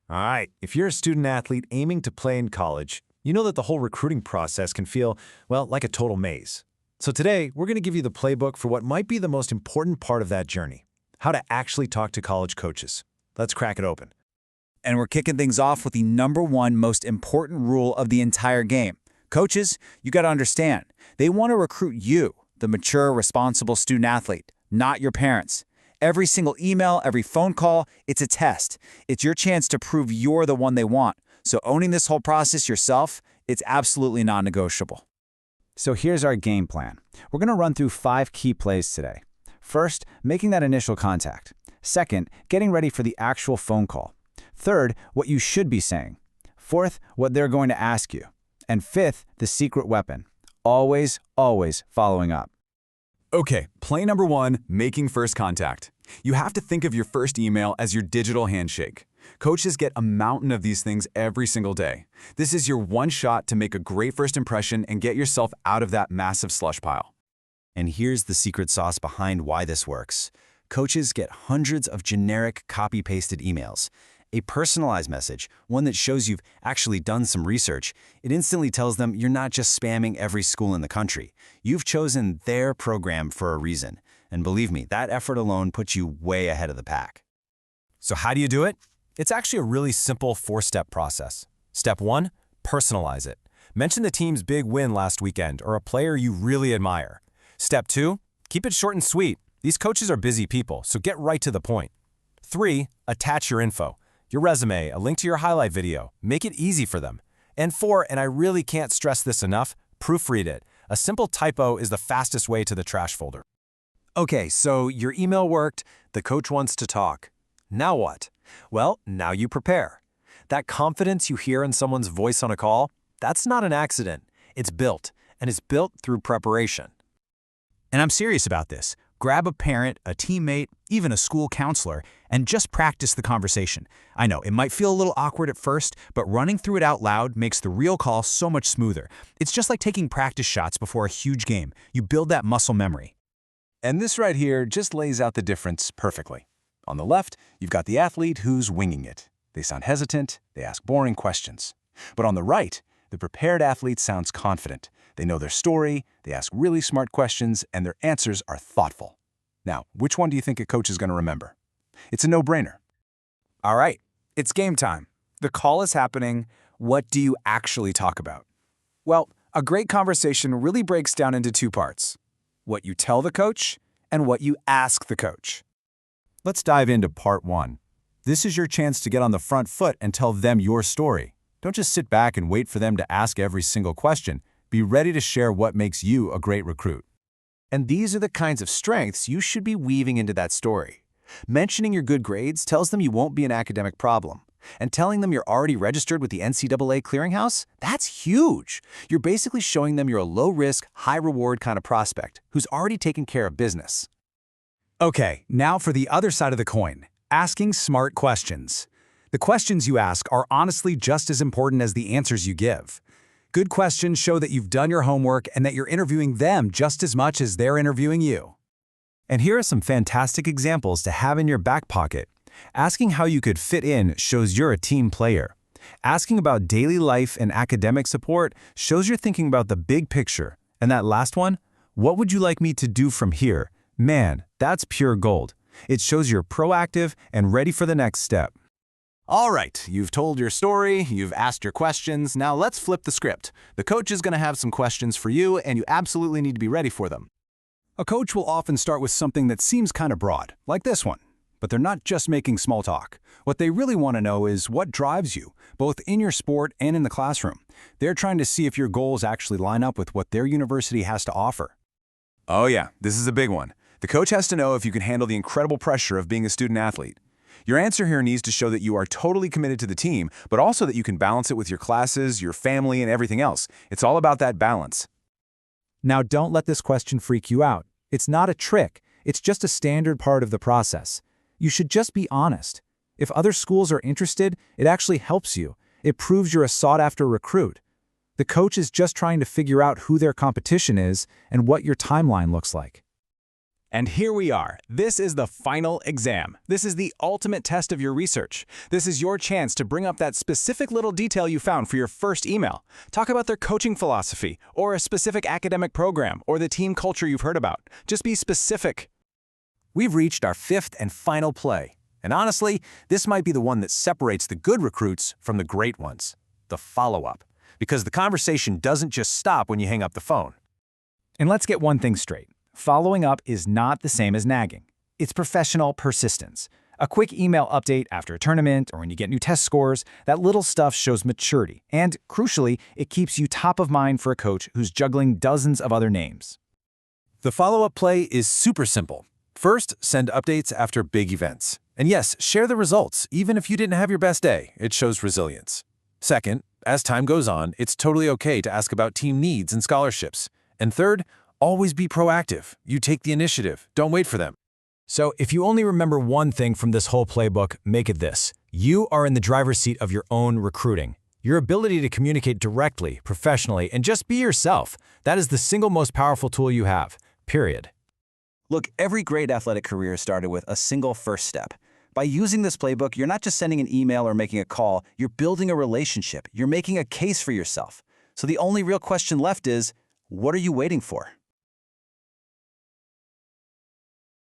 All right, if you're a student athlete aiming to play in college, you know that the whole recruiting process can feel, well, like a total maze. So today, we're going to give you the playbook for what might be the most important part of that journey, how to actually talk to college coaches. Let's crack it open. And we're kicking things off with the number one most important rule of the entire game. Coaches, you got to understand, they want to recruit you, the mature, responsible student athlete, not your parents. Every single email, every phone call, it's a test. It's your chance to prove you're the one they want. So owning this whole process yourself, it's absolutely non-negotiable. So here's our game plan. We're going to run through 5 key plays today. First, making that initial contact. Second, getting ready for the actual phone call. Third, what you should be saying. Fourth, what they're going to ask you. And fifth, the secret weapon. Always, always following up. Okay, play number 1, making first contact. You have to think of your first email as your digital handshake. Coaches get a mountain of these things every single day. This is your one shot to make a great first impression and get yourself out of that massive slush pile. And here's the secret sauce behind why this works. Coaches get hundreds of generic copy-pasted emails. A personalized message, one that shows you've actually done some research, it instantly tells them you're not just spamming every school in the country. You've chosen their program for a reason. And believe me, that effort alone puts you way ahead of the pack. So how do you do it? It's actually a really simple 4-step process. Step 1, personalize it. Mention the team's big win last weekend or a player you really admire. Step 2, keep it short and sweet. These coaches are busy people, so get right to the point. 3, attach your info. Your resume, a link to your highlight video. Make it easy for them. And 4, and I really can't stress this enough, proofread it. A simple typo is the fastest way to the trash folder. Okay, so your email worked, the coach wants to talk. Now what? Well, now you prepare. That confidence you hear in someone's voice on a call, that's not an accident. It's built, and it's built through preparation. And I'm serious about this. Grab a parent, a teammate, even a school counselor, and just practice the conversation. I know, it might feel a little awkward at first, but running through it out loud makes the real call so much smoother. It's just like taking practice shots before a huge game. You build that muscle memory. And this right here just lays out the difference perfectly. On the left, you've got the athlete who's winging it. They sound hesitant, they ask boring questions. But on the right, the prepared athlete sounds confident. They know their story, they ask really smart questions, and their answers are thoughtful. Now, which one do you think a coach is going to remember? It's a no-brainer. All right, it's game time. The call is happening. What do you actually talk about? Well, a great conversation really breaks down into 2 parts. What you tell the coach and what you ask the coach. Let's dive into part 1. This is your chance to get on the front foot and tell them your story. Don't just sit back and wait for them to ask every single question. Be ready to share what makes you a great recruit. And these are the kinds of strengths you should be weaving into that story. Mentioning your good grades tells them you won't be an academic problem. And telling them you're already registered with the NCAA clearinghouse? That's huge. You're basically showing them you're a low-risk, high-reward kind of prospect who's already taken care of business. Okay, now for the other side of the coin, asking smart questions. The questions you ask are honestly just as important as the answers you give. Good questions show that you've done your homework and that you're interviewing them just as much as they're interviewing you. And here are some fantastic examples to have in your back pocket. Asking how you could fit in shows you're a team player. Asking about daily life and academic support shows you're thinking about the big picture. And that last one, what would you like me to do from here? Man, that's pure gold. It shows you're proactive and ready for the next step. All right, you've told your story, you've asked your questions, now let's flip the script. The coach is going to have some questions for you, and you absolutely need to be ready for them. A coach will often start with something that seems kind of broad, like this one. But they're not just making small talk. What they really want to know is what drives you, both in your sport and in the classroom. They're trying to see if your goals actually line up with what their university has to offer. Oh yeah, this is a big one. The coach has to know if you can handle the incredible pressure of being a student athlete. Your answer here needs to show that you are totally committed to the team, but also that you can balance it with your classes, your family, and everything else. It's all about that balance. Now, don't let this question freak you out. It's not a trick. It's just a standard part of the process. You should just be honest. If other schools are interested, it actually helps you. It proves you're a sought-after recruit. The coach is just trying to figure out who their competition is and what your timeline looks like. And here we are. This is the final exam. This is the ultimate test of your research. This is your chance to bring up that specific little detail you found for your first email. Talk about their coaching philosophy, or a specific academic program, or the team culture you've heard about. Just be specific. We've reached our fifth and final play. And honestly, this might be the one that separates the good recruits from the great ones. The follow-up. Because the conversation doesn't just stop when you hang up the phone. And let's get one thing straight. Following up is not the same as nagging. It's professional persistence. A quick email update after a tournament or when you get new test scores, that little stuff shows maturity. And crucially, it keeps you top of mind for a coach who's juggling dozens of other names. The follow-up play is super simple. First, send updates after big events. And yes, share the results, even if you didn't have your best day. It shows resilience. Second, as time goes on, it's totally okay to ask about team needs and scholarships. And third, always be proactive. You take the initiative. Don't wait for them. So if you only remember one thing from this whole playbook, make it this. You are in the driver's seat of your own recruiting. Your ability to communicate directly, professionally, and just be yourself. That is the single most powerful tool you have, period. Look, every great athletic career started with a single first step. By using this playbook, you're not just sending an email or making a call, you're building a relationship. You're making a case for yourself. So the only real question left is, what are you waiting for?